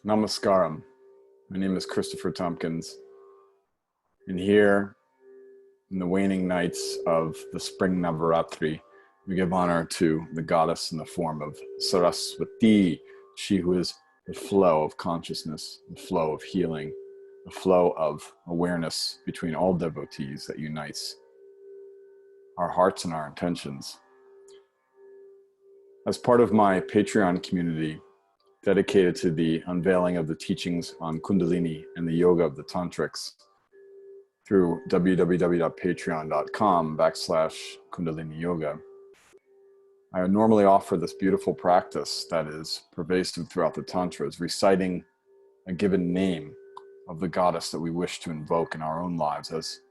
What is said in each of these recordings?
Namaskaram. My name is Christopher Tompkins, and here in the waning nights of the spring Navaratri, we give honor to the goddess in the form of Saraswati, she who is the flow of consciousness, the flow of healing, the flow of awareness between all devotees that unites our hearts and our intentions. As part of my Patreon community, dedicated to the unveiling of the teachings on Kundalini and the yoga of the Tantrics through www.patreon.com/Kundalini Yoga. I normally offer this beautiful practice that is pervasive throughout the Tantras, reciting a given name of the goddess that we wish to invoke in our own lives as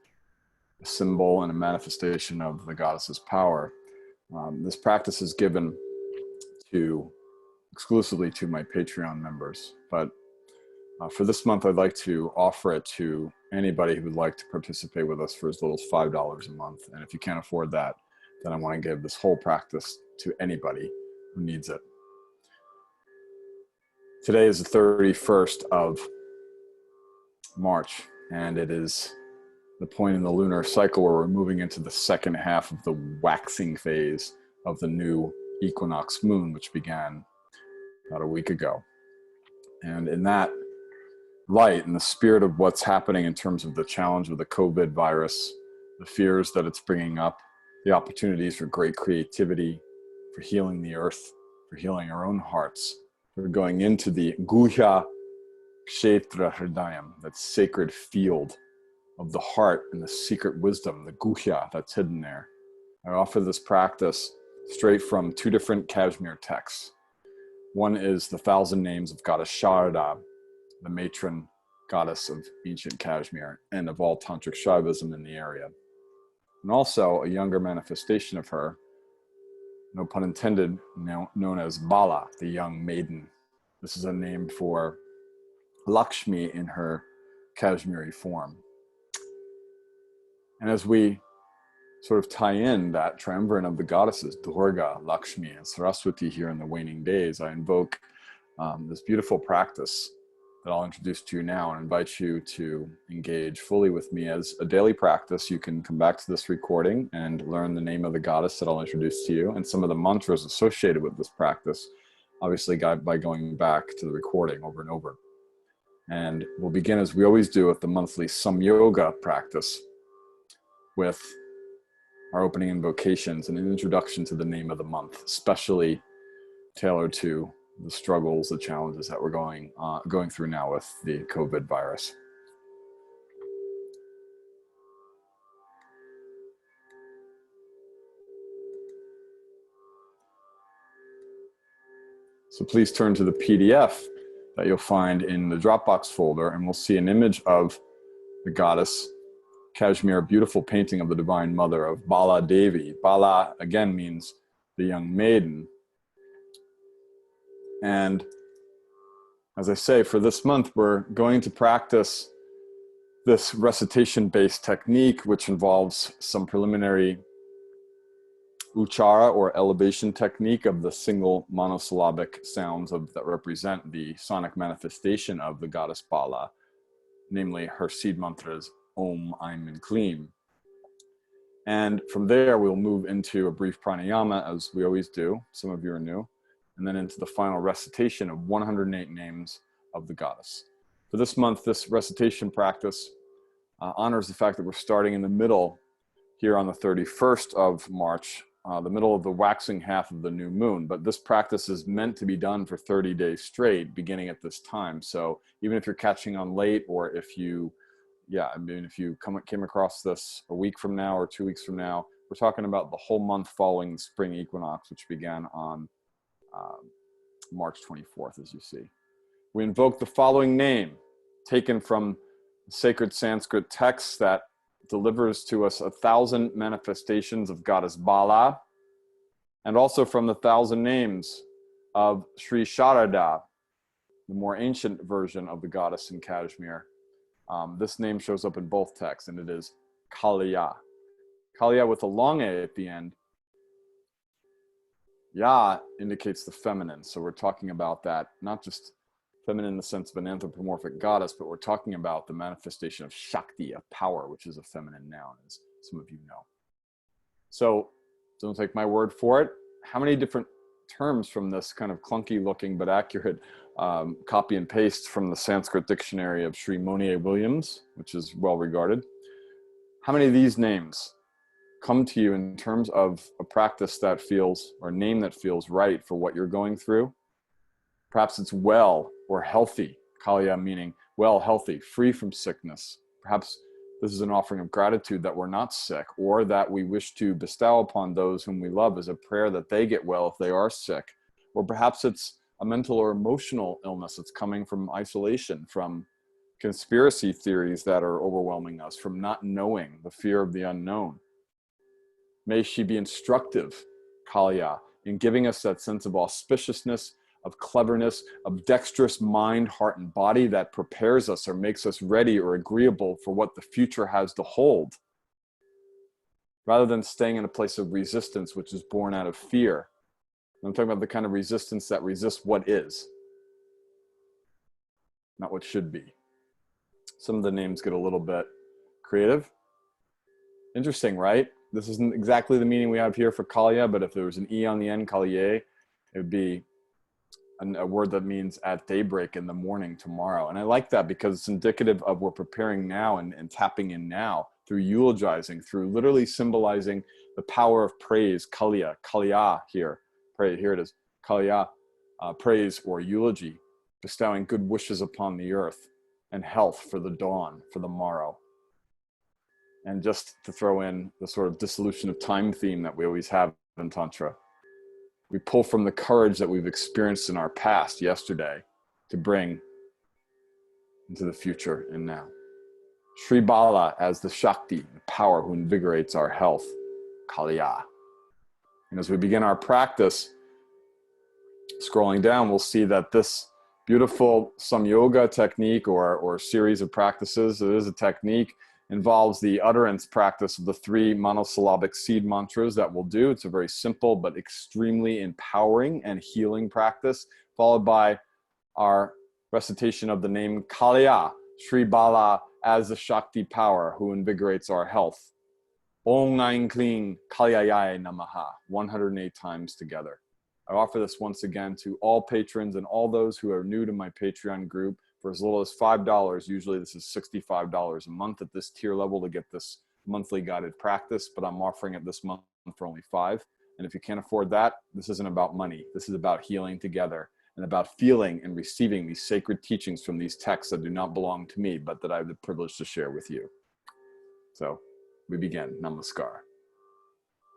a symbol and a manifestation of the goddess's power. This practice is given exclusively to my Patreon members, but for this month, I'd like to offer it to anybody who would like to participate with us for as little as $5 a month. And if you can't afford that, then I want to give this whole practice to anybody who needs it. Today is the 31st of March, and it is the point in the lunar cycle where we're moving into the second half of the waxing phase of the new equinox moon, which began about a week ago. And in that light, in the spirit of what's happening in terms of the challenge of the COVID virus, the fears that it's bringing up, the opportunities for great creativity, for healing the earth, for healing our own hearts, for going into the Guhya Kshetra Hridayam, that sacred field of the heart and the secret wisdom, the Guhya that's hidden there. I offer this practice straight from two different Kashmir texts. One is the 1,000 Names of Goddess Sharada, the matron goddess of ancient Kashmir and of all Tantric Shaivism in the area. And also a younger manifestation of her, no pun intended, known as Bala, the young maiden. This is a name for Lakshmi in her Kashmiri form. And as we sort of tie in that triumvirate of the goddesses, Durga, Lakshmi, and Saraswati here in the waning days, I invoke this beautiful practice that I'll introduce to you now and invite you to engage fully with me as a daily practice. You can come back to this recording and learn the name of the goddess that I'll introduce to you and some of the mantras associated with this practice, obviously by going back to the recording over and over. And we'll begin, as we always do, with the monthly Samyoga practice with our opening invocations and an introduction to the name of the month, especially tailored to the struggles, the challenges that we're going through now with the COVID virus. So please turn to the PDF that you'll find in the Dropbox folder, and we'll see an image of the goddess Kashmir, a beautiful painting of the Divine Mother of Bala Devi. Bala again means the young maiden. And as I say, for this month, we're going to practice this recitation-based technique, which involves some preliminary uchara or elevation technique of the single monosyllabic sounds that represent the sonic manifestation of the goddess Bala, namely her seed mantras Om, Aim, and Kleem. And from there, we'll move into a brief pranayama, as we always do. Some of you are new. And then into the final recitation of 108 names of the goddess. For this month, this recitation practice honors the fact that we're starting in the middle here on the 31st of March, the middle of the waxing half of the new moon. But this practice is meant to be done for 30 days straight, beginning at this time. So even if you're catching on late, or if you came across this a week from now or 2 weeks from now, we're talking about the whole month following the spring equinox, which began on March 24th, as you see. We invoke the following name, taken from the sacred Sanskrit text that delivers to us 1,000 manifestations of Goddess Bala, and also from the 1,000 names of Sri Sharada, the more ancient version of the goddess in Kashmir. This name shows up in both texts, and it is Kaliya. Kaliya with a long A at the end. Ya indicates the feminine, so we're talking about that, not just feminine in the sense of an anthropomorphic goddess, but we're talking about the manifestation of Shakti, of power, which is a feminine noun, as some of you know. So don't take my word for it. How many different terms from this kind of clunky looking but accurate copy and paste from the Sanskrit dictionary of Sri Monier Williams, which is well regarded? How many of these names come to you in terms of a practice that feels, or a name that feels right for what you're going through? Perhaps it's well or healthy, Kalya meaning well, healthy, free from sickness. Perhaps this is an offering of gratitude that we're not sick, or that we wish to bestow upon those whom we love as a prayer that they get well if they are sick. Or perhaps it's a mental or emotional illness that's coming from isolation, from conspiracy theories that are overwhelming us, from not knowing, the fear of the unknown. May she be instructive, Kalya, in giving us that sense of auspiciousness, of cleverness, of dexterous mind, heart, and body that prepares us or makes us ready or agreeable for what the future has to hold, rather than staying in a place of resistance, which is born out of fear. I'm talking about the kind of resistance that resists what is, not what should be. Some of the names get a little bit creative. Interesting, right? This isn't exactly the meaning we have here for Kalya, but if there was an E on the end, Kalye, it would be a word that means at daybreak in the morning tomorrow. And I like that because it's indicative of we're preparing now and tapping in now through eulogizing, through literally symbolizing the power of praise, Kalya, Kalya here. Pray, here it is, Kalya, praise or eulogy, bestowing good wishes upon the earth and health for the dawn, for the morrow. And just to throw in the sort of dissolution of time theme that we always have in Tantra, we pull from the courage that we've experienced in our past, yesterday, to bring into the future and now. Sri Bala as the Shakti, the power who invigorates our health, Kalya. And as we begin our practice, scrolling down, we'll see that this beautiful samyoga technique or series of practices, it is a technique, involves the utterance practice of the 3 monosyllabic seed mantras that we'll do. It's a very simple but extremely empowering and healing practice, followed by our recitation of the name Kalya, Sri Bala as the Shakti power who invigorates our health. Om Naim Kling Kalyayaya Namaha, 108 times together. I offer this once again to all patrons and all those who are new to my Patreon group for as little as $5. Usually this is $65 a month at this tier level to get this monthly guided practice, but I'm offering it this month for only $5. And if you can't afford that, this isn't about money. This is about healing together and about feeling and receiving these sacred teachings from these texts that do not belong to me, but that I have the privilege to share with you. So we begin. Namaskar.